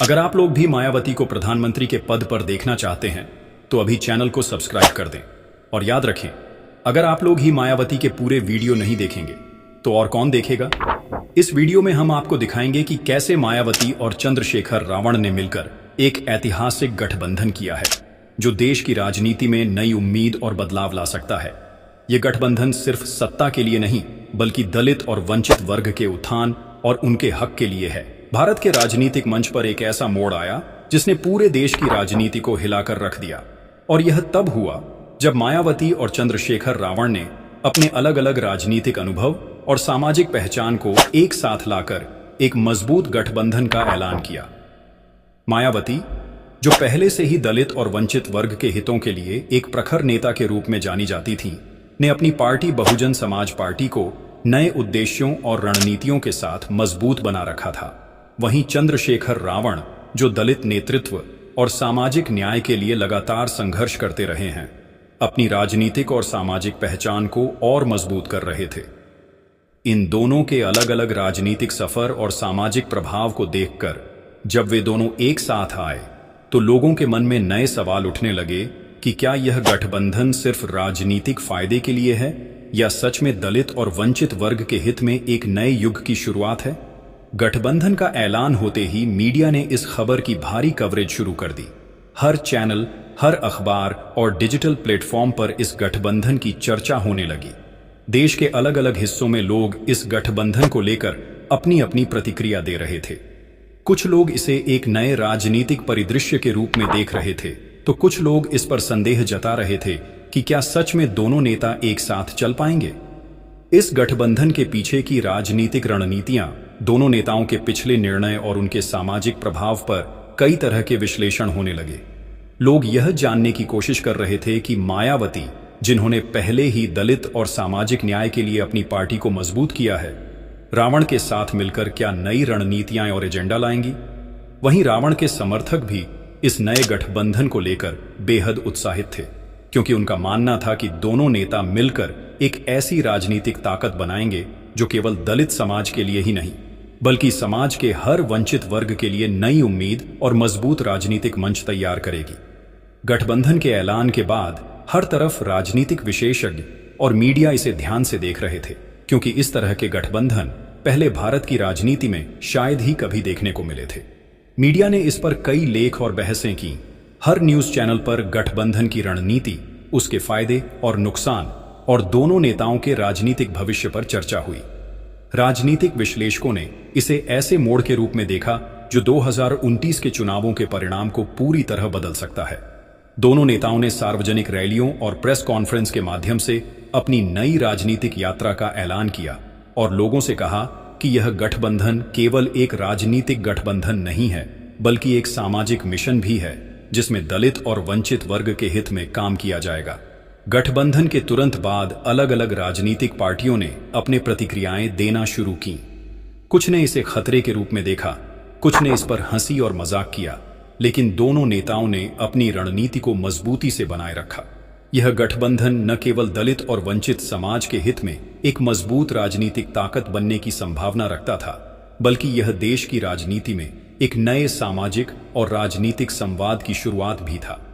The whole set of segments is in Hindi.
अगर आप लोग भी मायावती को प्रधानमंत्री के पद पर देखना चाहते हैं तो अभी चैनल को सब्सक्राइब कर दें। और याद रखें, अगर आप लोग ही मायावती के पूरे वीडियो नहीं देखेंगे तो और कौन देखेगा। इस वीडियो में हम आपको दिखाएंगे कि कैसे मायावती और चंद्रशेखर रावण ने मिलकर एक ऐतिहासिक गठबंधन किया है जो देश की राजनीति में नई उम्मीद और बदलाव ला सकता है। ये गठबंधन सिर्फ सत्ता के लिए नहीं बल्कि दलित और वंचित वर्ग के उत्थान और उनके हक के लिए है। भारत के राजनीतिक मंच पर एक ऐसा मोड़ आया जिसने पूरे देश की राजनीति को हिलाकर रख दिया। और यह तब हुआ जब मायावती और चंद्रशेखर रावण ने अपने अलग अलग राजनीतिक अनुभव और सामाजिक पहचान को एक साथ लाकर एक मजबूत गठबंधन का ऐलान किया। मायावती, जो पहले से ही दलित और वंचित वर्ग के हितों के लिए एक प्रखर नेता के रूप में जानी जाती थी, ने अपनी पार्टी बहुजन समाज पार्टी को नए उद्देश्यों और रणनीतियों के साथ मजबूत बना रखा था। वहीं चंद्रशेखर रावण, जो दलित नेतृत्व और सामाजिक न्याय के लिए लगातार संघर्ष करते रहे हैं, अपनी राजनीतिक और सामाजिक पहचान को और मजबूत कर रहे थे। इन दोनों के अलग अलग राजनीतिक सफर और सामाजिक प्रभाव को देखकर जब वे दोनों एक साथ आए तो लोगों के मन में नए सवाल उठने लगे कि क्या यह गठबंधन सिर्फ राजनीतिक फायदे के लिए है या सच में दलित और वंचित वर्ग के हित में एक नए युग की शुरुआत है। गठबंधन का ऐलान होते ही मीडिया ने इस खबर की भारी कवरेज शुरू कर दी। हर चैनल, हर अखबार और डिजिटल प्लेटफॉर्म पर इस गठबंधन की चर्चा होने लगी। देश के अलग अलग हिस्सों में लोग इस गठबंधन को लेकर अपनी अपनी प्रतिक्रिया दे रहे थे। कुछ लोग इसे एक नए राजनीतिक परिदृश्य के रूप में देख रहे थे तो कुछ लोग इस पर संदेह जता रहे थे कि क्या सच में दोनों नेता एक साथ चल पाएंगे। इस गठबंधन के पीछे की राजनीतिक रणनीतियां, दोनों नेताओं के पिछले निर्णय और उनके सामाजिक प्रभाव पर कई तरह के विश्लेषण होने लगे। लोग यह जानने की कोशिश कर रहे थे कि मायावती, जिन्होंने पहले ही दलित और सामाजिक न्याय के लिए अपनी पार्टी को मजबूत किया है, रावण के साथ मिलकर क्या नई रणनीतियां और एजेंडा लाएंगी। वहीं रावण के समर्थक भी इस नए गठबंधन को लेकर बेहद उत्साहित थे, क्योंकि उनका मानना था कि दोनों नेता मिलकर एक ऐसी राजनीतिक ताकत बनाएंगे जो केवल दलित समाज के लिए ही नहीं बल्कि समाज के हर वंचित वर्ग के लिए नई उम्मीद और मजबूत राजनीतिक मंच तैयार करेगी। गठबंधन के ऐलान के बाद हर तरफ राजनीतिक विशेषज्ञ और मीडिया इसे ध्यान से देख रहे थे, क्योंकि इस तरह के गठबंधन पहले भारत की राजनीति में शायद ही कभी देखने को मिले थे। मीडिया ने इस पर कई लेख और बहसें की। हर न्यूज चैनल पर गठबंधन की रणनीति, उसके फायदे और नुकसान और दोनों नेताओं के राजनीतिक भविष्य पर चर्चा हुई। राजनीतिक विश्लेषकों ने इसे ऐसे मोड़ के रूप में देखा जो 2029 के चुनावों के परिणाम को पूरी तरह बदल सकता है। दोनों नेताओं ने सार्वजनिक रैलियों और प्रेस कॉन्फ्रेंस के माध्यम से अपनी नई राजनीतिक यात्रा का ऐलान किया और लोगों से कहा कि यह गठबंधन केवल एक राजनीतिक गठबंधन नहीं है बल्कि एक सामाजिक मिशन भी है जिसमें दलित और वंचित वर्ग के हित में काम किया जाएगा। गठबंधन के तुरंत बाद अलग अलग राजनीतिक पार्टियों ने अपने प्रतिक्रियाएं देना शुरू की। कुछ ने इसे खतरे के रूप में देखा, कुछ ने इस पर हंसी और मजाक किया, लेकिन दोनों नेताओं ने अपनी रणनीति को मजबूती से बनाए रखा। यह गठबंधन न केवल दलित और वंचित समाज के हित में एक मजबूत राजनीतिक ताकत बनने की संभावना रखता था, बल्कि यह देश की राजनीति में एक नए सामाजिक और राजनीतिक संवाद की शुरुआत भी था।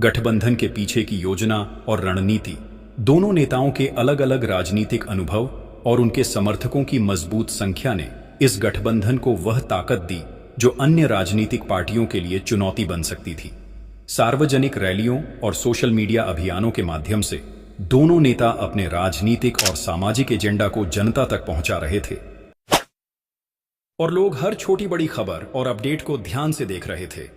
गठबंधन के पीछे की योजना और रणनीति, दोनों नेताओं के अलग अलग राजनीतिक अनुभव और उनके समर्थकों की मजबूत संख्या ने इस गठबंधन को वह ताकत दी जो अन्य राजनीतिक पार्टियों के लिए चुनौती बन सकती थी। सार्वजनिक रैलियों और सोशल मीडिया अभियानों के माध्यम से दोनों नेता अपने राजनीतिक और सामाजिक एजेंडा को जनता तक पहुंचा रहे थे और लोग हर छोटी बड़ी खबर और अपडेट को ध्यान से देख रहे थे।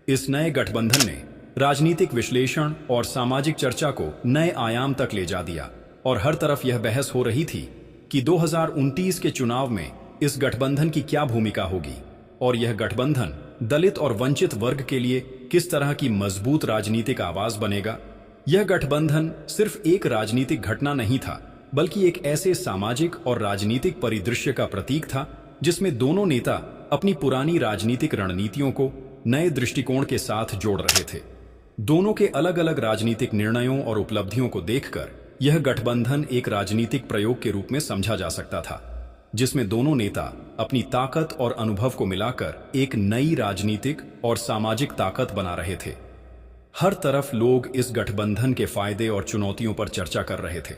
इस नए गठबंधन ने राजनीतिक विश्लेषण और सामाजिक चर्चा को नए आयाम तक ले जा दिया और हर तरफ यह बहस हो रही थी कि 2029 के चुनाव में इस गठबंधन की क्या भूमिका होगी और यह गठबंधन दलित और वंचित वर्ग के लिए किस तरह की मजबूत राजनीतिक आवाज बनेगा। यह गठबंधन सिर्फ एक राजनीतिक घटना नहीं था बल्कि एक ऐसे सामाजिक और राजनीतिक परिदृश्य का प्रतीक था जिसमें दोनों नेता अपनी पुरानी राजनीतिक रणनीतियों को नए दृष्टिकोण के साथ जोड़ रहे थे। दोनों के अलग अलग राजनीतिक निर्णयों और उपलब्धियों को देखकर यह गठबंधन एक राजनीतिक प्रयोग के रूप में समझा जा सकता था। जिसमें दोनों नेता अपनी ताकत और अनुभव को मिलाकर एक नई राजनीतिक और सामाजिक ताकत बना रहे थे। हर तरफ लोग इस गठबंधन के फायदे और चुनौतियों पर चर्चा कर रहे थे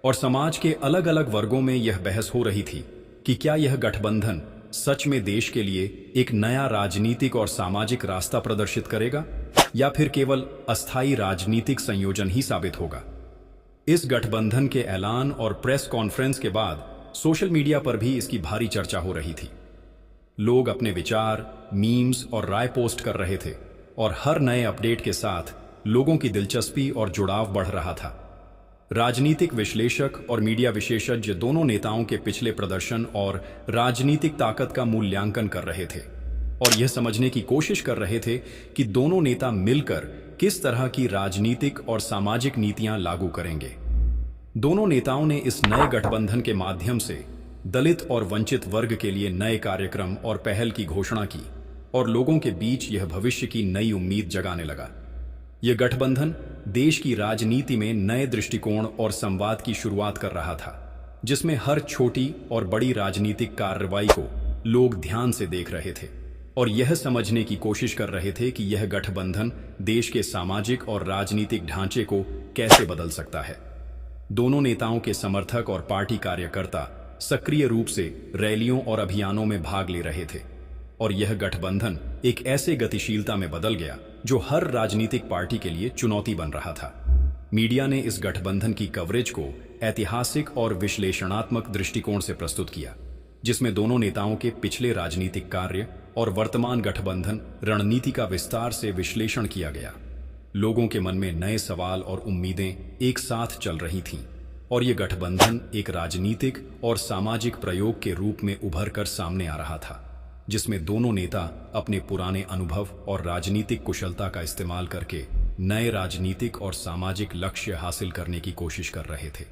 और समाज के अलग अलग वर्गों में यह बहस हो रही थी कि क्या यह गठबंधन सच में देश के लिए एक नया राजनीतिक और सामाजिक रास्ता प्रदर्शित करेगा या फिर केवल अस्थायी राजनीतिक संयोजन ही साबित होगा। इस गठबंधन के ऐलान और प्रेस कॉन्फ्रेंस के बाद सोशल मीडिया पर भी इसकी भारी चर्चा हो रही थी। लोग अपने विचार, मीम्स और राय पोस्ट कर रहे थे और हर नए अपडेट के साथ लोगों की दिलचस्पी और जुड़ाव बढ़ रहा था। राजनीतिक विश्लेषक और मीडिया विशेषज्ञ दोनों नेताओं के पिछले प्रदर्शन और राजनीतिक ताकत का मूल्यांकन कर रहे थे और यह समझने की कोशिश कर रहे थे कि दोनों नेता मिलकर किस तरह की राजनीतिक और सामाजिक नीतियां लागू करेंगे। दोनों नेताओं ने इस नए गठबंधन के माध्यम से दलित और वंचित वर्ग के लिए नए कार्यक्रम और पहल की घोषणा की और लोगों के बीच यह भविष्य की नई उम्मीद जगाने लगा। यह गठबंधन देश की राजनीति में नए दृष्टिकोण और संवाद की शुरुआत कर रहा था, जिसमें हर छोटी और बड़ी राजनीतिक कार्रवाई को लोग ध्यान से देख रहे थे और यह समझने की कोशिश कर रहे थे कि यह गठबंधन देश के सामाजिक और राजनीतिक ढांचे को कैसे बदल सकता है। दोनों नेताओं के समर्थक और पार्टी कार्यकर्ता सक्रिय रूप से रैलियों और अभियानों में भाग ले रहे थे और यह गठबंधन एक ऐसे गतिशीलता में बदल गया जो हर राजनीतिक पार्टी के लिए चुनौती बन रहा था। मीडिया ने इस गठबंधन की कवरेज को ऐतिहासिक और विश्लेषणात्मक दृष्टिकोण से प्रस्तुत किया, जिसमें दोनों नेताओं के पिछले राजनीतिक कार्य और वर्तमान गठबंधन रणनीति का विस्तार से विश्लेषण किया गया। लोगों के मन में नए सवाल और उम्मीदें एक साथ चल रही थीं और ये गठबंधन एक राजनीतिक और सामाजिक प्रयोग के रूप में उभर कर सामने आ रहा था, जिसमें दोनों नेता अपने पुराने अनुभव और राजनीतिक कुशलता का इस्तेमाल करके नए राजनीतिक और सामाजिक लक्ष्य हासिल करने की कोशिश कर रहे थे।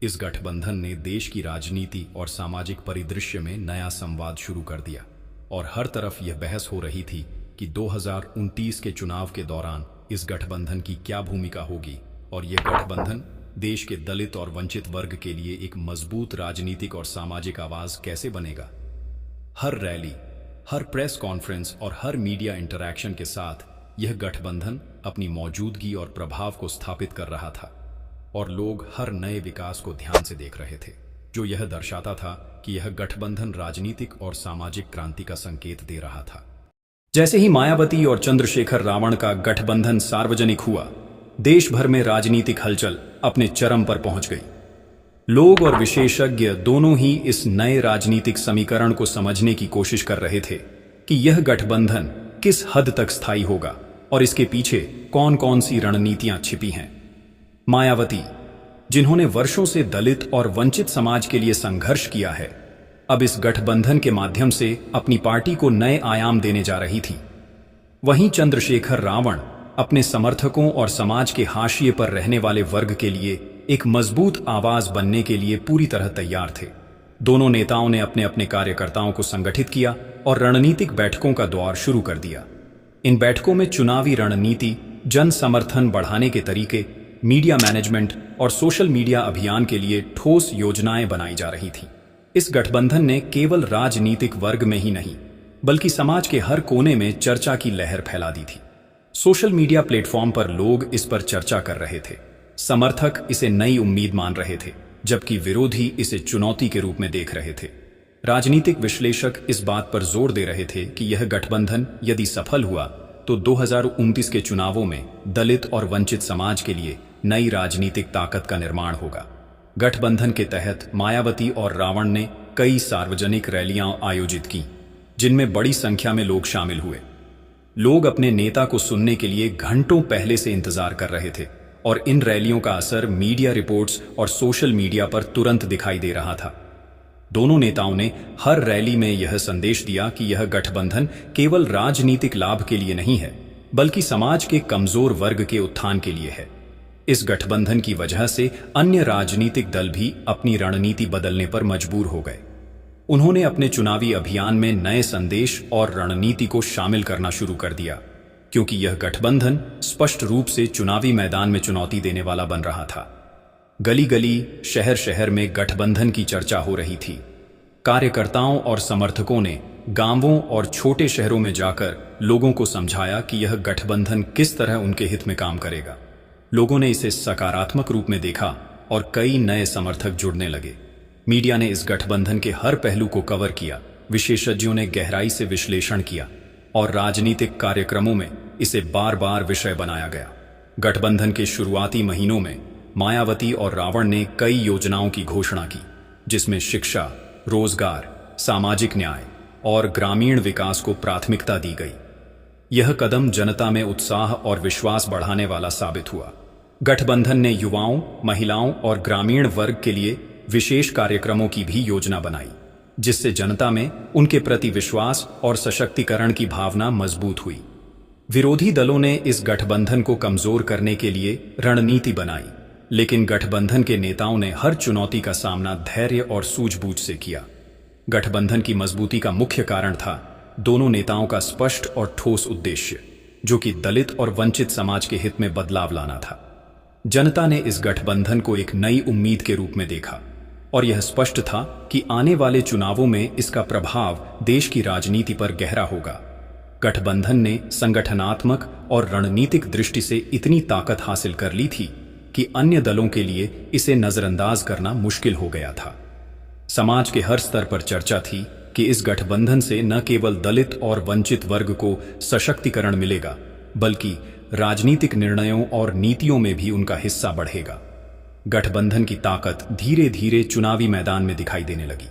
इस गठबंधन ने देश की राजनीति और सामाजिक परिदृश्य में नया संवाद शुरू कर दिया और हर तरफ यह बहस हो रही थी कि 2029 के चुनाव के दौरान इस गठबंधन की क्या भूमिका होगी और यह गठबंधन देश के दलित और वंचित वर्ग के लिए एक मजबूत राजनीतिक और सामाजिक आवाज कैसे बनेगा। हर रैली, हर प्रेस कॉन्फ्रेंस और हर मीडिया इंटरैक्शन के साथ यह गठबंधन अपनी मौजूदगी और प्रभाव को स्थापित कर रहा था और लोग हर नए विकास को ध्यान से देख रहे थे, जो यह दर्शाता था कि यह गठबंधन राजनीतिक और सामाजिक क्रांति का संकेत दे रहा था। जैसे ही मायावती और चंद्रशेखर रावण का गठबंधन सार्वजनिक हुआ, देश भर में राजनीतिक हलचल अपने चरम पर पहुंच गई। लोग और विशेषज्ञ दोनों ही इस नए राजनीतिक समीकरण को समझने की कोशिश कर रहे थे कि यह गठबंधन किस हद तक स्थायी होगा और इसके पीछे कौन कौन सी रणनीतियां छिपी हैं। मायावती, जिन्होंने वर्षों से दलित और वंचित समाज के लिए संघर्ष किया है, अब इस गठबंधन के माध्यम से अपनी पार्टी को नए आयाम देने जा रही थी। वहीं चंद्रशेखर रावण अपने समर्थकों और समाज के हाशिए पर रहने वाले वर्ग के लिए एक मजबूत आवाज बनने के लिए पूरी तरह तैयार थे। दोनों नेताओं ने अपने अपने कार्यकर्ताओं को संगठित किया और रणनीतिक बैठकों का दौर शुरू कर दिया। इन बैठकों में चुनावी रणनीति, जन समर्थन बढ़ाने के तरीके, मीडिया मैनेजमेंट और सोशल मीडिया अभियान के लिए ठोस योजनाएं बनाई जा रही थीं। इस गठबंधन ने केवल राजनीतिक वर्ग में ही नहीं, बल्कि समाज के हर कोने में चर्चा की लहर फैला दी थी। सोशल मीडिया प्लेटफॉर्म पर लोग इस पर चर्चा कर रहे थे। समर्थक इसे नई उम्मीद मान रहे थे, जबकि विरोधी इसे चुनौती के रूप में देख रहे थे। राजनीतिक विश्लेषक इस बात पर जोर दे रहे थे कि यह गठबंधन यदि सफल हुआ तो 2029 के चुनावों में दलित और वंचित समाज के लिए नई राजनीतिक ताकत का निर्माण होगा। गठबंधन के तहत मायावती और रावण ने कई सार्वजनिक रैलियां आयोजित की, जिनमें बड़ी संख्या में लोग शामिल हुए। लोग अपने नेता को सुनने के लिए घंटों पहले से इंतजार कर रहे थे और इन रैलियों का असर मीडिया रिपोर्ट्स और सोशल मीडिया पर तुरंत दिखाई दे रहा था। दोनों नेताओं ने हर रैली में यह संदेश दिया कि यह गठबंधन केवल राजनीतिक लाभ के लिए नहीं है, बल्कि समाज के कमजोर वर्ग के उत्थान के लिए है। इस गठबंधन की वजह से अन्य राजनीतिक दल भी अपनी रणनीति बदलने पर मजबूर हो गए। उन्होंने अपने चुनावी अभियान में नए संदेश और रणनीति को शामिल करना शुरू कर दिया, क्योंकि यह गठबंधन स्पष्ट रूप से चुनावी मैदान में चुनौती देने वाला बन रहा था। गली गली, शहर शहर में गठबंधन की चर्चा हो रही थी। कार्यकर्ताओं और समर्थकों ने गांवों और छोटे शहरों में जाकर लोगों को समझाया कि यह गठबंधन किस तरह उनके हित में काम करेगा। लोगों ने इसे सकारात्मक रूप में देखा और कई नए समर्थक जुड़ने लगे। मीडिया ने इस गठबंधन के हर पहलू को कवर किया, विशेषज्ञों ने गहराई से विश्लेषण किया और राजनीतिक कार्यक्रमों में इसे बार बार विषय बनाया गया। गठबंधन के शुरुआती महीनों में मायावती और रावण ने कई योजनाओं की घोषणा की, जिसमें शिक्षा, रोजगार, सामाजिक न्याय और ग्रामीण विकास को प्राथमिकता दी गई। यह कदम जनता में उत्साह और विश्वास बढ़ाने वाला साबित हुआ। गठबंधन ने युवाओं, महिलाओं और ग्रामीण वर्ग के लिए विशेष कार्यक्रमों की भी योजना बनाई, जिससे जनता में उनके प्रति विश्वास और सशक्तिकरण की भावना मजबूत हुई। विरोधी दलों ने इस गठबंधन को कमजोर करने के लिए रणनीति बनाई, लेकिन गठबंधन के नेताओं ने हर चुनौती का सामना धैर्य और सूझबूझ से किया। गठबंधन की मजबूती का मुख्य कारण था दोनों नेताओं का स्पष्ट और ठोस उद्देश्य, जो कि दलित और वंचित समाज के हित में बदलाव लाना था। जनता ने इस गठबंधन को एक नई उम्मीद के रूप में देखा और यह स्पष्ट था कि आने वाले चुनावों में इसका प्रभाव देश की राजनीति पर गहरा होगा। गठबंधन ने संगठनात्मक और रणनीतिक दृष्टि से इतनी ताकत हासिल कर ली थी कि अन्य दलों के लिए इसे नजरअंदाज करना मुश्किल हो गया था। समाज के हर स्तर पर चर्चा थी कि इस गठबंधन से न केवल दलित और वंचित वर्ग को सशक्तिकरण मिलेगा, बल्कि राजनीतिक निर्णयों और नीतियों में भी उनका हिस्सा बढ़ेगा। गठबंधन की ताकत धीरे धीरे चुनावी मैदान में दिखाई देने लगी।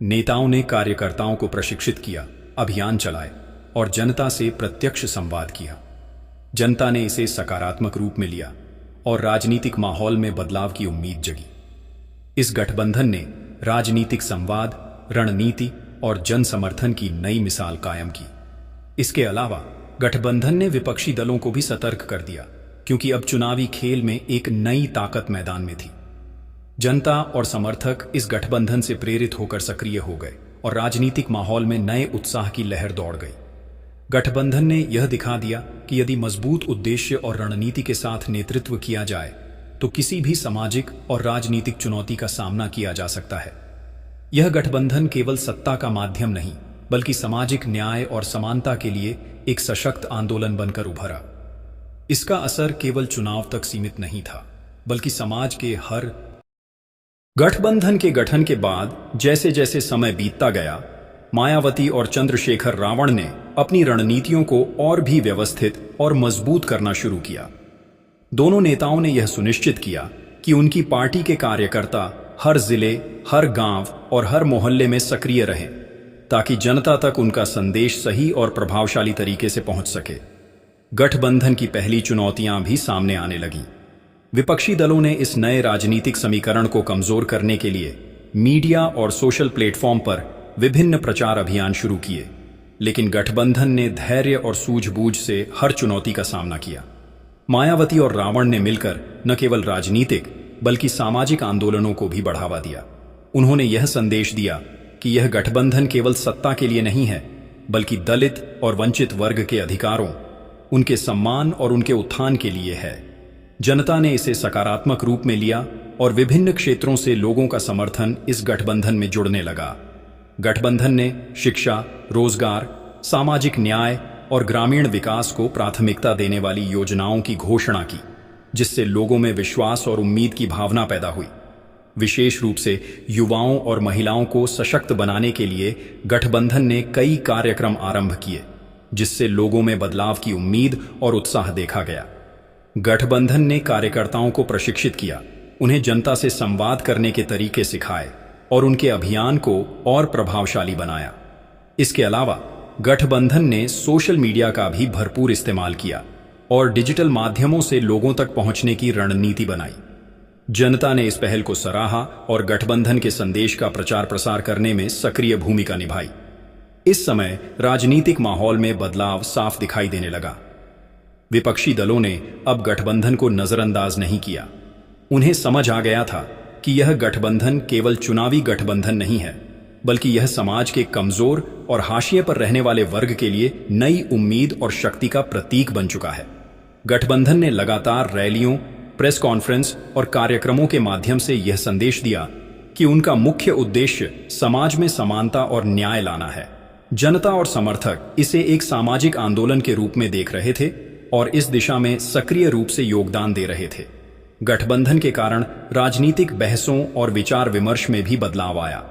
नेताओं ने कार्यकर्ताओं को प्रशिक्षित किया, अभियान चलाए और जनता से प्रत्यक्ष संवाद किया। जनता ने इसे सकारात्मक रूप में लिया और राजनीतिक माहौल में बदलाव की उम्मीद जगी। इस गठबंधन ने राजनीतिक संवाद, रणनीति और जन समर्थन की नई मिसाल कायम की। इसके अलावा गठबंधन ने विपक्षी दलों को भी सतर्क कर दिया, क्योंकि अब चुनावी खेल में एक नई ताकत मैदान में थी। जनता और समर्थक इस गठबंधन से प्रेरित होकर सक्रिय हो गए और राजनीतिक माहौल में नए उत्साह की लहर दौड़ गई। गठबंधन ने यह दिखा दिया कि यदि मजबूत उद्देश्य और रणनीति के साथ नेतृत्व किया जाए तो किसी भी सामाजिक और राजनीतिक चुनौती का सामना किया जा सकता है। यह गठबंधन केवल सत्ता का माध्यम नहीं, बल्कि सामाजिक न्याय और समानता के लिए एक सशक्त आंदोलन बनकर उभरा। इसका असर केवल चुनाव तक सीमित नहीं था, बल्कि समाज के हर। गठबंधन के गठन के बाद जैसे जैसे समय बीतता गया, मायावती और चंद्रशेखर रावण ने अपनी रणनीतियों को और भी व्यवस्थित और मजबूत करना शुरू किया। दोनों नेताओं ने यह सुनिश्चित किया कि उनकी पार्टी के कार्यकर्ता हर जिले, हर गांव और हर मोहल्ले में सक्रिय रहें, ताकि जनता तक उनका संदेश सही और प्रभावशाली तरीके से पहुंच सके। गठबंधन की पहली चुनौतियां भी सामने आने लगीं। विपक्षी दलों ने इस नए राजनीतिक समीकरण को कमजोर करने के लिए मीडिया और सोशल प्लेटफॉर्म पर विभिन्न प्रचार अभियान शुरू किए, लेकिन गठबंधन ने धैर्य और सूझबूझ से हर चुनौती का सामना किया। मायावती और रावण ने मिलकर न केवल राजनीतिक बल्कि सामाजिक आंदोलनों को भी बढ़ावा दिया। उन्होंने यह संदेश दिया कि यह गठबंधन केवल सत्ता के लिए नहीं है, बल्कि दलित और वंचित वर्ग के अधिकारों, उनके सम्मान और उनके उत्थान के लिए है। जनता ने इसे सकारात्मक रूप में लिया और विभिन्न क्षेत्रों से लोगों का समर्थन इस गठबंधन में जुड़ने लगा। गठबंधन ने शिक्षा, रोजगार, सामाजिक न्याय और ग्रामीण विकास को प्राथमिकता देने वाली योजनाओं की घोषणा की, जिससे लोगों में विश्वास और उम्मीद की भावना पैदा हुई। विशेष रूप से युवाओं और महिलाओं को सशक्त बनाने के लिए गठबंधन ने कई कार्यक्रम आरंभ किए, जिससे लोगों में बदलाव की उम्मीद और उत्साह देखा गया। गठबंधन ने कार्यकर्ताओं को प्रशिक्षित किया, उन्हें जनता से संवाद करने के तरीके सिखाए और उनके अभियान को और प्रभावशाली बनाया। इसके अलावा गठबंधन ने सोशल मीडिया का भी भरपूर इस्तेमाल किया और डिजिटल माध्यमों से लोगों तक पहुंचने की रणनीति बनाई। जनता ने इस पहल को सराहा और गठबंधन के संदेश का प्रचार प्रसार करने में सक्रिय भूमिका निभाई। इस समय राजनीतिक माहौल में बदलाव साफ दिखाई देने लगा। विपक्षी दलों ने अब गठबंधन को नजरअंदाज नहीं किया। उन्हें समझ आ गया था कि यह गठबंधन केवल चुनावी गठबंधन नहीं है, बल्कि यह समाज के कमजोर और हाशिए पर रहने वाले वर्ग के लिए नई उम्मीद और शक्ति का प्रतीक बन चुका है। गठबंधन ने लगातार रैलियों, प्रेस कॉन्फ्रेंस और कार्यक्रमों के माध्यम से यह संदेश दिया कि उनका मुख्य उद्देश्य समाज में समानता और न्याय लाना है। जनता और समर्थक इसे एक सामाजिक आंदोलन के रूप में देख रहे थे और इस दिशा में सक्रिय रूप से योगदान दे रहे थे। गठबंधन के कारण राजनीतिक बहसों और विचार विमर्श में भी बदलाव आया।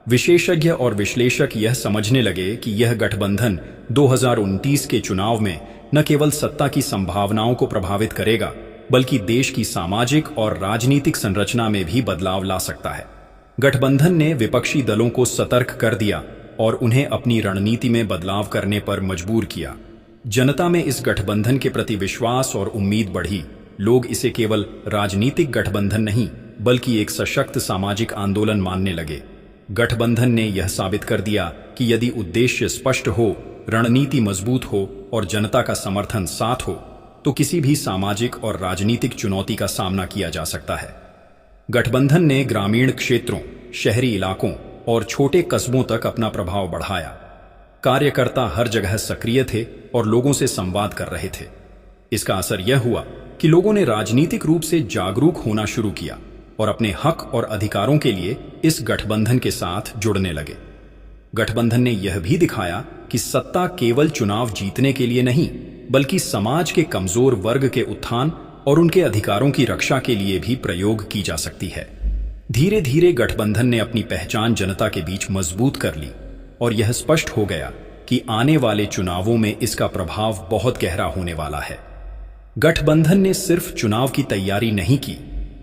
विशेषज्ञ और विश्लेषक यह समझने लगे कि यह गठबंधन 2029 के चुनाव में न केवल सत्ता की संभावनाओं को प्रभावित करेगा, बल्कि देश की सामाजिक और राजनीतिक संरचना में भी बदलाव ला सकता है। गठबंधन ने विपक्षी दलों को सतर्क कर दिया और उन्हें अपनी रणनीति में बदलाव करने पर मजबूर किया। जनता में इस गठबंधन के प्रति विश्वास और उम्मीद बढ़ी। लोग इसे केवल राजनीतिक गठबंधन नहीं, बल्कि एक सशक्त सामाजिक आंदोलन मानने लगे। गठबंधन ने यह साबित कर दिया कि यदि उद्देश्य स्पष्ट हो, रणनीति मजबूत हो और जनता का समर्थन साथ हो, तो किसी भी सामाजिक और राजनीतिक चुनौती का सामना किया जा सकता है। गठबंधन ने ग्रामीण क्षेत्रों, शहरी इलाकों और छोटे कस्बों तक अपना प्रभाव बढ़ाया। कार्यकर्ता हर जगह सक्रिय थे और लोगों से संवाद कर रहे थे। इसका असर यह हुआ कि लोगों ने राजनीतिक रूप से जागरूक होना शुरू किया और अपने हक और अधिकारों के लिए इस गठबंधन के साथ जुड़ने लगे। गठबंधन ने यह भी दिखाया कि सत्ता केवल चुनाव जीतने के लिए नहीं, बल्कि समाज के कमजोर वर्ग के उत्थान और उनके अधिकारों की रक्षा के लिए भी प्रयोग की जा सकती है। धीरे धीरे गठबंधन ने अपनी पहचान जनता के बीच मजबूत कर ली और यह स्पष्ट हो गया कि आने वाले चुनावों में इसका प्रभाव बहुत गहरा होने वाला है। गठबंधन ने सिर्फ चुनाव की तैयारी नहीं की,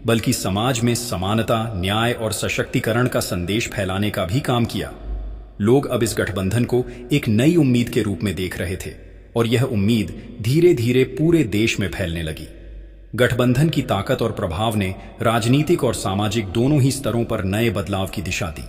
बल्कि समाज में समानता, न्याय और सशक्तिकरण का संदेश फैलाने का भी काम किया। लोग अब इस गठबंधन को एक नई उम्मीद के रूप में देख रहे थे और यह उम्मीद धीरे धीरे पूरे देश में फैलने लगी। गठबंधन की ताकत और प्रभाव ने राजनीतिक और सामाजिक दोनों ही स्तरों पर नए बदलाव की दिशा दी।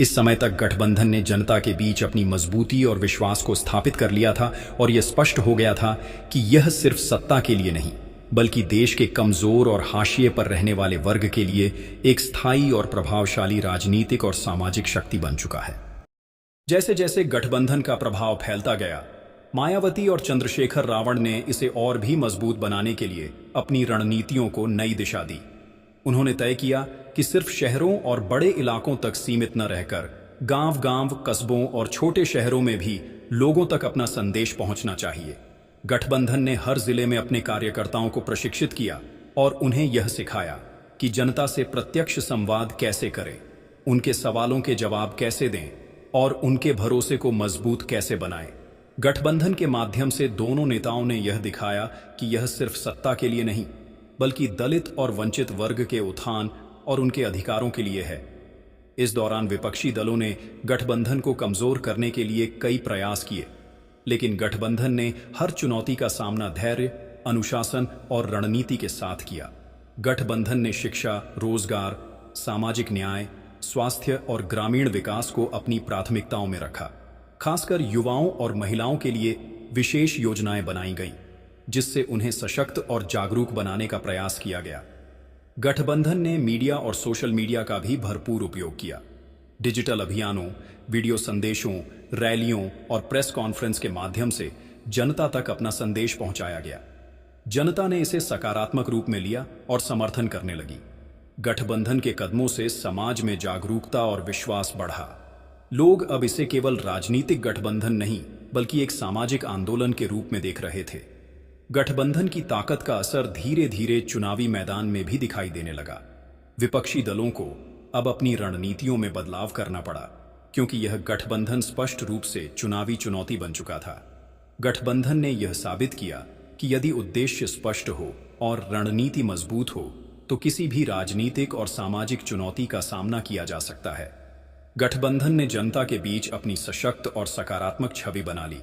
इस समय तक गठबंधन ने जनता के बीच अपनी मजबूती और विश्वास को स्थापित कर लिया था और यह स्पष्ट हो गया था कि यह सिर्फ सत्ता के लिए नहीं, बल्कि देश के कमजोर और हाशिए पर रहने वाले वर्ग के लिए एक स्थायी और प्रभावशाली राजनीतिक और सामाजिक शक्ति बन चुका है। जैसे जैसे गठबंधन का प्रभाव फैलता गया, मायावती और चंद्रशेखर रावण ने इसे और भी मजबूत बनाने के लिए अपनी रणनीतियों को नई दिशा दी। उन्होंने तय किया कि सिर्फ शहरों और बड़े इलाकों तक सीमित न रहकर गांव-गांव, कस्बों और छोटे शहरों में भी लोगों तक अपना संदेश पहुंचना चाहिए। गठबंधन ने हर जिले में अपने कार्यकर्ताओं को प्रशिक्षित किया और उन्हें यह सिखाया कि जनता से प्रत्यक्ष संवाद कैसे करें, उनके सवालों के जवाब कैसे दें और उनके भरोसे को मजबूत कैसे बनाएं। गठबंधन के माध्यम से दोनों नेताओं ने यह दिखाया कि यह सिर्फ सत्ता के लिए नहीं, बल्कि दलित और वंचित वर्ग के उत्थान और उनके अधिकारों के लिए है। इस दौरान विपक्षी दलों ने गठबंधन को कमजोर करने के लिए कई प्रयास किए, लेकिन गठबंधन ने हर चुनौती का सामना धैर्य, अनुशासन और रणनीति के साथ किया। गठबंधन ने शिक्षा, रोजगार, सामाजिक न्याय, स्वास्थ्य और ग्रामीण विकास को अपनी प्राथमिकताओं में रखा। खासकर युवाओं और महिलाओं के लिए विशेष योजनाएं बनाई गईं, जिससे उन्हें सशक्त और जागरूक बनाने का प्रयास किया गया। गठबंधन ने मीडिया और सोशल मीडिया का भी भरपूर उपयोग किया। डिजिटल अभियानों, वीडियो संदेशों, रैलियों और प्रेस कॉन्फ्रेंस के माध्यम से जनता तक अपना संदेश पहुंचाया गया। जनता ने इसे सकारात्मक रूप में लिया और समर्थन करने लगी। गठबंधन के कदमों से समाज में जागरूकता और विश्वास बढ़ा। लोग अब इसे केवल राजनीतिक गठबंधन नहीं, बल्कि एक सामाजिक आंदोलन के रूप में देख रहे थे। गठबंधन की ताकत का असर धीरे धीरे चुनावी मैदान में भी दिखाई देने लगा। विपक्षी दलों को अब अपनी रणनीतियों में बदलाव करना पड़ा, क्योंकि यह गठबंधन स्पष्ट रूप से चुनावी चुनौती बन चुका था। गठबंधन ने यह साबित किया कि यदि उद्देश्य स्पष्ट हो और रणनीति मजबूत हो, तो किसी भी राजनीतिक और सामाजिक चुनौती का सामना किया जा सकता है। गठबंधन ने जनता के बीच अपनी सशक्त और सकारात्मक छवि बना ली।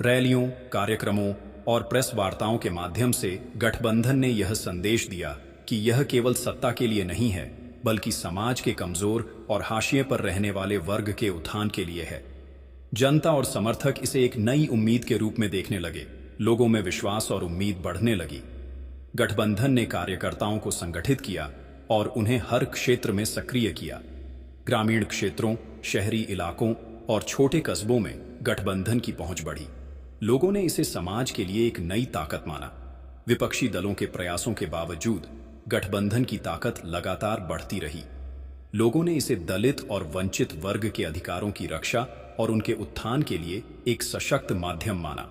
रैलियों, कार्यक्रमों और प्रेस वार्ताओं के माध्यम से गठबंधन ने यह संदेश दिया कि यह केवल सत्ता के लिए नहीं है, बल्कि समाज के कमजोर और हाशिए पर रहने वाले वर्ग के उत्थान के लिए है। जनता और समर्थक इसे एक नई उम्मीद के रूप में देखने लगे। लोगों में विश्वास और उम्मीद बढ़ने लगी। गठबंधन ने कार्यकर्ताओं को संगठित किया और उन्हें हर क्षेत्र में सक्रिय किया। ग्रामीण क्षेत्रों, शहरी इलाकों और छोटे कस्बों में गठबंधन की पहुंच बढ़ी। लोगों ने इसे समाज के लिए एक नई ताकत माना। विपक्षी दलों के प्रयासों के बावजूद गठबंधन की ताकत लगातार बढ़ती रही। लोगों ने इसे दलित और वंचित वर्ग के अधिकारों की रक्षा और उनके उत्थान के लिए एक सशक्त माध्यम माना।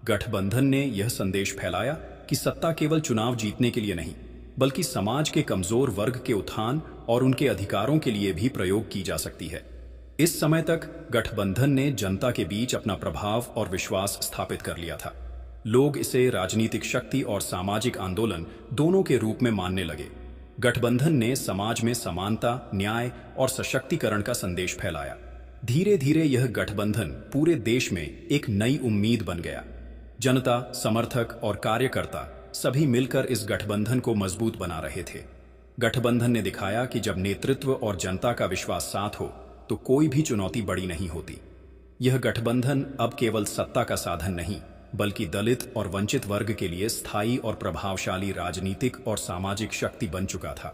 गठबंधन ने यह संदेश फैलाया कि सत्ता केवल चुनाव जीतने के लिए नहीं, बल्कि समाज के कमजोर वर्ग के उत्थान और उनके अधिकारों के लिए भी प्रयोग की जा सकती है। इस समय तक गठबंधन ने जनता के बीच अपना प्रभाव और विश्वास स्थापित कर लिया था। लोग इसे राजनीतिक शक्ति और सामाजिक आंदोलन दोनों के रूप में मानने लगे। गठबंधन ने समाज में समानता, न्याय और सशक्तिकरण का संदेश फैलाया। धीरे धीरे यह गठबंधन पूरे देश में एक नई उम्मीद बन गया। जनता, समर्थक और कार्यकर्ता सभी मिलकर इस गठबंधन को मजबूत बना रहे थे। गठबंधन ने दिखाया कि जब नेतृत्व और जनता का विश्वास साथ हो तो कोई भी चुनौती बड़ी नहीं होती। यह गठबंधन अब केवल सत्ता का साधन नहीं, बल्कि दलित और वंचित वर्ग के लिए स्थायी और प्रभावशाली राजनीतिक और सामाजिक शक्ति बन चुका था।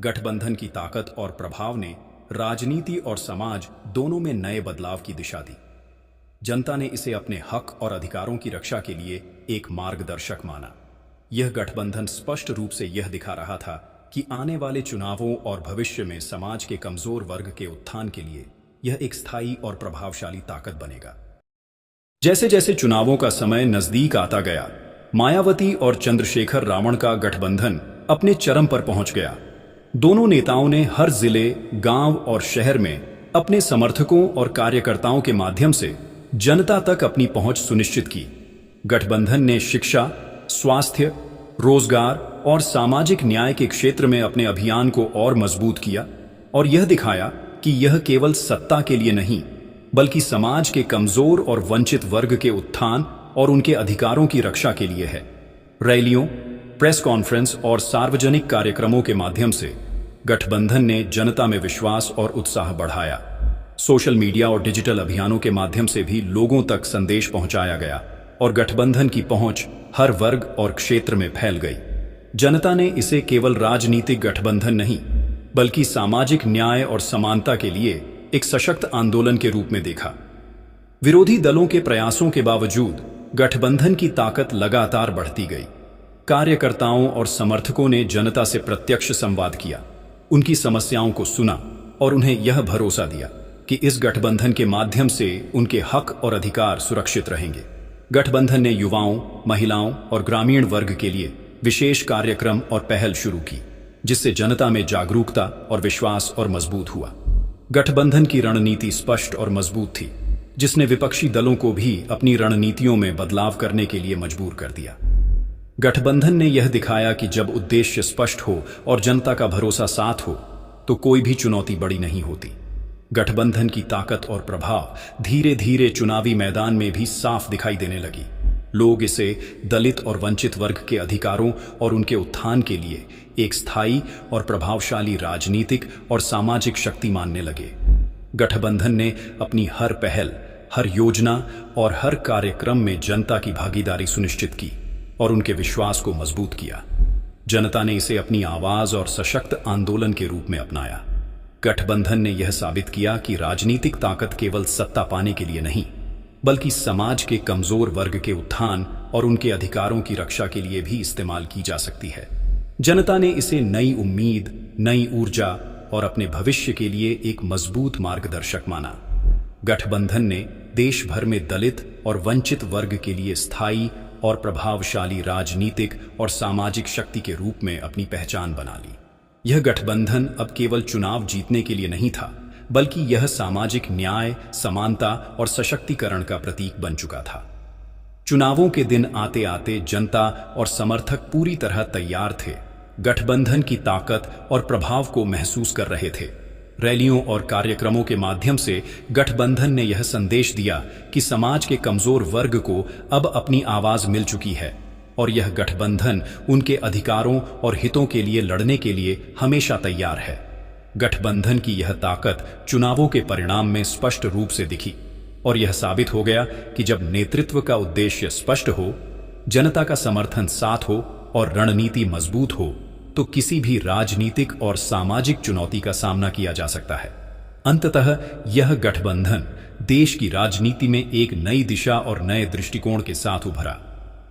गठबंधन की ताकत और प्रभाव ने राजनीति और समाज दोनों में नए बदलाव की दिशा दी। जनता ने इसे अपने हक और अधिकारों की रक्षा के लिए एक मार्गदर्शक माना। यह गठबंधन स्पष्ट रूप से यह दिखा रहा था कि आने वाले चुनावों और भविष्य में समाज के कमजोर वर्ग के उत्थान के लिए यह एक स्थायी और प्रभावशाली ताकत बनेगा। जैसे जैसे चुनावों का समय नजदीक आता गया, मायावती और चंद्रशेखर रावण का गठबंधन अपने चरम पर पहुंच गया। दोनों नेताओं ने हर जिले, गांव और शहर में अपने समर्थकों और कार्यकर्ताओं के माध्यम से जनता तक अपनी पहुंच सुनिश्चित की। गठबंधन ने शिक्षा, स्वास्थ्य, रोजगार और सामाजिक न्याय के क्षेत्र में अपने अभियान को और मजबूत किया और यह दिखाया कि यह केवल सत्ता के लिए नहीं, बल्कि समाज के कमजोर और वंचित वर्ग के उत्थान और उनके अधिकारों की रक्षा के लिए है। रैलियों, प्रेस कॉन्फ्रेंस और सार्वजनिक कार्यक्रमों के माध्यम से गठबंधन ने जनता में विश्वास और उत्साह बढ़ाया। सोशल मीडिया और डिजिटल अभियानों के माध्यम से भी लोगों तक संदेश पहुंचाया गया और गठबंधन की पहुंच हर वर्ग और क्षेत्र में फैल गई। जनता ने इसे केवल राजनीतिक गठबंधन नहीं, बल्कि सामाजिक न्याय और समानता के लिए एक सशक्त आंदोलन के रूप में देखा। विरोधी दलों के प्रयासों के बावजूद गठबंधन की ताकत लगातार बढ़ती गई। कार्यकर्ताओं और समर्थकों ने जनता से प्रत्यक्ष संवाद किया, उनकी समस्याओं को सुना और उन्हें यह भरोसा दिया कि इस गठबंधन के माध्यम से उनके हक और अधिकार सुरक्षित रहेंगे। गठबंधन ने युवाओं, महिलाओं और ग्रामीण वर्ग के लिए विशेष कार्यक्रम और पहल शुरू की, जिससे जनता में जागरूकता और विश्वास और मजबूत हुआ। गठबंधन की रणनीति स्पष्ट और मजबूत थी, जिसने विपक्षी दलों को भी अपनी रणनीतियों में बदलाव करने के लिए मजबूर कर दिया। गठबंधन ने यह दिखाया कि जब उद्देश्य स्पष्ट हो और जनता का भरोसा साथ हो, तो कोई भी चुनौती बड़ी नहीं होती। गठबंधन की ताकत और प्रभाव धीरे धीरे चुनावी मैदान में भी साफ दिखाई देने लगी। लोग इसे दलित और वंचित वर्ग के अधिकारों और उनके उत्थान के लिए एक स्थायी और प्रभावशाली राजनीतिक और सामाजिक शक्ति मानने लगे। गठबंधन ने अपनी हर पहल, हर योजना और हर कार्यक्रम में जनता की भागीदारी सुनिश्चित की और उनके विश्वास को मजबूत किया। जनता ने इसे अपनी आवाज और सशक्त आंदोलन के रूप में अपनाया। गठबंधन ने यह साबित किया कि राजनीतिक ताकत केवल सत्ता पाने के लिए नहीं, बल्कि समाज के कमजोर वर्ग के उत्थान और उनके अधिकारों की रक्षा के लिए भी इस्तेमाल की जा सकती है। जनता ने इसे नई उम्मीद, नई ऊर्जा और अपने भविष्य के लिए एक मजबूत मार्गदर्शक माना। गठबंधन ने देश भर में दलित और वंचित वर्ग के लिए स्थायी और प्रभावशाली राजनीतिक और सामाजिक शक्ति के रूप में अपनी पहचान बना ली। यह गठबंधन अब केवल चुनाव जीतने के लिए नहीं था, बल्कि यह सामाजिक न्याय, समानता और सशक्तिकरण का प्रतीक बन चुका था। चुनावों के दिन आते आते जनता और समर्थक पूरी तरह तैयार थे, गठबंधन की ताकत और प्रभाव को महसूस कर रहे थे। रैलियों और कार्यक्रमों के माध्यम से गठबंधन ने यह संदेश दिया कि समाज के कमजोर वर्ग को अब अपनी आवाज मिल चुकी है और यह गठबंधन उनके अधिकारों और हितों के लिए लड़ने के लिए हमेशा तैयार है। गठबंधन की यह ताकत चुनावों के परिणाम में स्पष्ट रूप से दिखी और यह साबित हो गया कि जब नेतृत्व का उद्देश्य स्पष्ट हो, जनता का समर्थन साथ हो और रणनीति मजबूत हो, तो किसी भी राजनीतिक और सामाजिक चुनौती का सामना किया जा सकता है। अंततः यह गठबंधन देश की राजनीति में एक नई दिशा और नए दृष्टिकोण के साथ उभरा,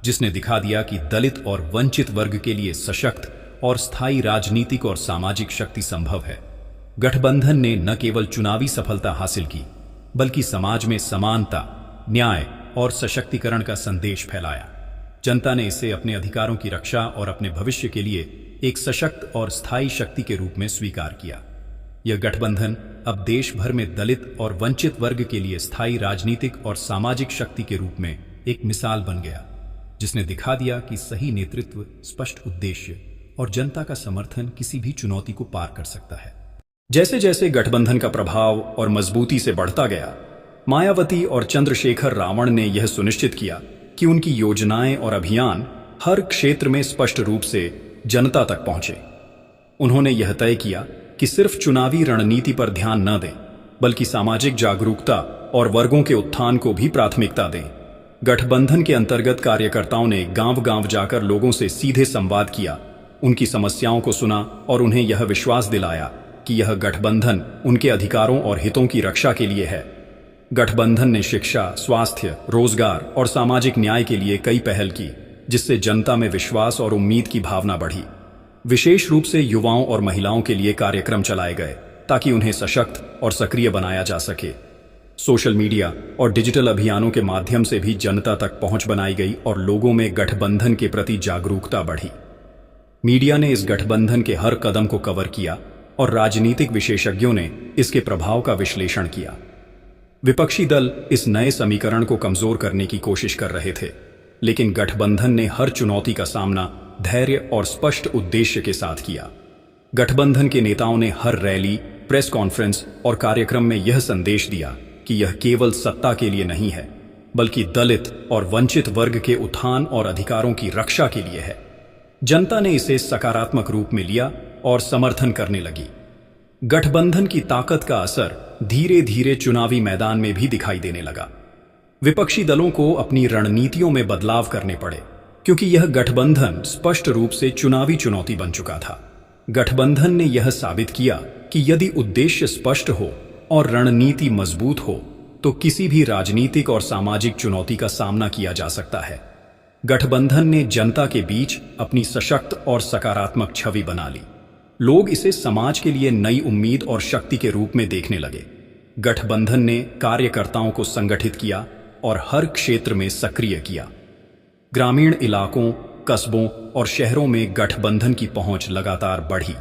जिसने दिखा दिया कि दलित और वंचित वर्ग के लिए सशक्त और स्थायी राजनीतिक और सामाजिक शक्ति संभव है। गठबंधन ने न केवल चुनावी सफलता हासिल की, बल्कि समाज में समानता, न्याय और सशक्तिकरण का संदेश फैलाया। जनता ने इसे अपने अधिकारों की रक्षा और अपने भविष्य के लिए एक सशक्त और स्थायी शक्ति के रूप में स्वीकार किया। यह गठबंधन अब देश भर में दलित और वंचित वर्ग के लिए स्थायी राजनीतिक और सामाजिक शक्ति के रूप में एक मिसाल बन गया, जिसने दिखा दिया कि सही नेतृत्व, स्पष्ट उद्देश्य और जनता का समर्थन किसी भी चुनौती को पार कर सकता है। जैसे जैसे गठबंधन का प्रभाव और मजबूती से बढ़ता गया, मायावती और चंद्रशेखर रावण ने यह सुनिश्चित किया कि उनकी योजनाएं और अभियान हर क्षेत्र में स्पष्ट रूप से जनता तक पहुंचे। उन्होंने यह तय किया कि सिर्फ चुनावी रणनीति पर ध्यान न दें, बल्कि सामाजिक जागरूकता और वर्गों के उत्थान को भी प्राथमिकता दें। गठबंधन के अंतर्गत कार्यकर्ताओं ने गांव-गांव जाकर लोगों से सीधे संवाद किया, उनकी समस्याओं को सुना और उन्हें यह विश्वास दिलाया कि यह गठबंधन उनके अधिकारों और हितों की रक्षा के लिए है। गठबंधन ने शिक्षा, स्वास्थ्य, रोजगार और सामाजिक न्याय के लिए कई पहल की, जिससे जनता में विश्वास और उम्मीद की भावना बढ़ी। विशेष रूप से युवाओं और महिलाओं के लिए कार्यक्रम चलाए गए ताकि उन्हें सशक्त और सक्रिय बनाया जा सके। सोशल मीडिया और डिजिटल अभियानों के माध्यम से भी जनता तक पहुंच बनाई गई और लोगों में गठबंधन के प्रति जागरूकता बढ़ी। मीडिया ने इस गठबंधन के हर कदम को कवर किया और राजनीतिक विशेषज्ञों ने इसके प्रभाव का विश्लेषण किया। विपक्षी दल इस नए समीकरण को कमजोर करने की कोशिश कर रहे थे, लेकिन गठबंधन ने हर चुनौती का सामना धैर्य और स्पष्ट उद्देश्य के साथ किया। गठबंधन के नेताओं ने हर रैली, प्रेस कॉन्फ्रेंस और कार्यक्रम में यह संदेश दिया कि यह केवल सत्ता के लिए नहीं है, बल्कि दलित और वंचित वर्ग के उत्थान और अधिकारों की रक्षा के लिए है। जनता ने इसे सकारात्मक रूप में लिया और समर्थन करने लगी। गठबंधन की ताकत का असर धीरे धीरे चुनावी मैदान में भी दिखाई देने लगा। विपक्षी दलों को अपनी रणनीतियों में बदलाव करने पड़े, क्योंकि यह गठबंधन स्पष्ट रूप से चुनावी चुनौती बन चुका था। गठबंधन ने यह साबित किया कि यदि उद्देश्य स्पष्ट हो और रणनीति मजबूत हो, तो किसी भी राजनीतिक और सामाजिक चुनौती का सामना किया जा सकता है। गठबंधन ने जनता के बीच अपनी सशक्त और सकारात्मक छवि बना ली। लोग इसे समाज के लिए नई उम्मीद और शक्ति के रूप में देखने लगे। गठबंधन ने कार्यकर्ताओं को संगठित किया और हर क्षेत्र में सक्रिय किया। ग्रामीण इलाकों, कस्बों और शहरों में गठबंधन की पहुंच लगातार बढ़ी।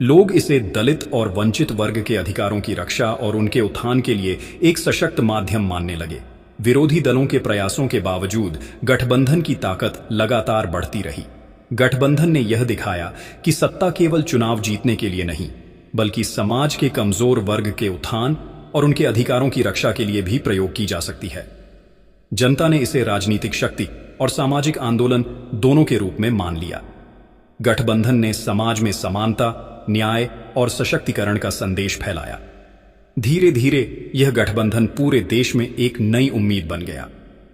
लोग इसे दलित और वंचित वर्ग के अधिकारों की रक्षा और उनके उत्थान के लिए एक सशक्त माध्यम मानने लगे। विरोधी दलों के प्रयासों के बावजूद गठबंधन की ताकत लगातार बढ़ती रही। गठबंधन ने यह दिखाया कि सत्ता केवल चुनाव जीतने के लिए नहीं, बल्कि समाज के कमजोर वर्ग के उत्थान और उनके अधिकारों की रक्षा के लिए भी प्रयोग की जा सकती है। जनता ने इसे राजनीतिक शक्ति और सामाजिक आंदोलन दोनों के रूप में मान लिया। गठबंधन ने समाज में समानता, न्याय और सशक्तिकरण का संदेश फैलाया। धीरे धीरे यह गठबंधन पूरे देश में एक नई उम्मीद बन गया।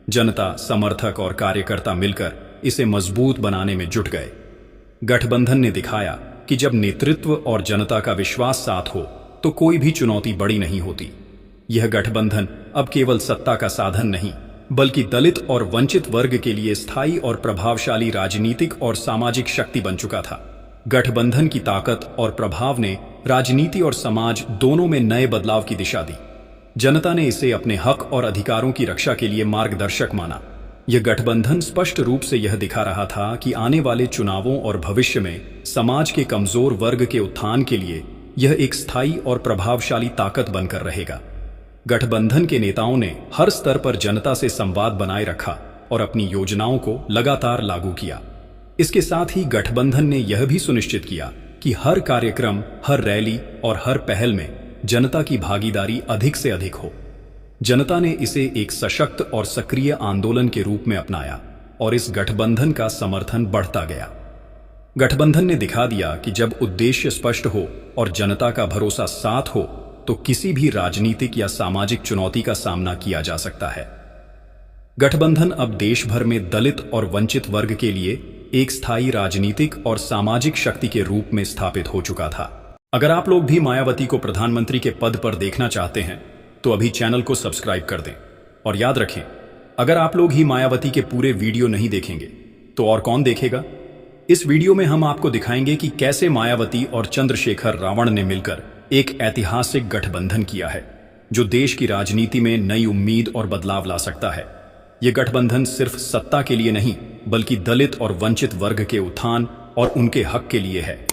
जनता, समर्थक और कार्यकर्ता मिलकर इसे मजबूत बनाने में जुट गए। गठबंधन ने दिखाया कि जब नेतृत्व और जनता का विश्वास साथ हो, तो कोई भी चुनौती बड़ी नहीं होती। यह गठबंधन अब केवल सत्ता का साधन नहीं, बल्कि दलित और वंचित वर्ग के लिए स्थायी और प्रभावशाली राजनीतिक और सामाजिक शक्ति बन चुका था। गठबंधन की ताकत और प्रभाव ने राजनीति और समाज दोनों में नए बदलाव की दिशा दी। जनता ने इसे अपने हक और अधिकारों की रक्षा के लिए मार्गदर्शक माना। यह गठबंधन स्पष्ट रूप से यह दिखा रहा था कि आने वाले चुनावों और भविष्य में समाज के कमजोर वर्ग के उत्थान के लिए यह एक स्थायी और प्रभावशाली ताकत बनकर रहेगा। गठबंधन के नेताओं ने हर स्तर पर जनता से संवाद बनाए रखा और अपनी योजनाओं को लगातार लागू किया। इसके साथ ही गठबंधन ने यह भी सुनिश्चित किया कि हर कार्यक्रम, हर रैली और हर पहल में जनता की भागीदारी अधिक से अधिक हो। जनता ने इसे एक सशक्त और सक्रिय आंदोलन के रूप में अपनाया और इस गठबंधन का समर्थन बढ़ता गया। गठबंधन ने दिखा दिया कि जब उद्देश्य स्पष्ट हो और जनता का भरोसा साथ हो, तो किसी भी राजनीतिक या सामाजिक चुनौती का सामना किया जा सकता है। गठबंधन अब देश भर में दलित और वंचित वर्ग के लिए एक स्थायी राजनीतिक और सामाजिक शक्ति के रूप में स्थापित हो चुका था। अगर आप लोग भी मायावती को प्रधानमंत्री के पद पर देखना चाहते हैं, तो अभी चैनल को सब्सक्राइब कर दें। और याद रखें, अगर आप लोग ही मायावती के पूरे वीडियो नहीं देखेंगे, तो और कौन देखेगा? इस वीडियो में हम आपको दिखाएंगे कि कैसे मायावती और चंद्रशेखर रावण ने मिलकर एक ऐतिहासिक गठबंधन किया है जो देश की राजनीति में नई उम्मीद और बदलाव ला सकता है। ये गठबंधन सिर्फ सत्ता के लिए नहीं बल्कि दलित और वंचित वर्ग के उत्थान और उनके हक के लिए है।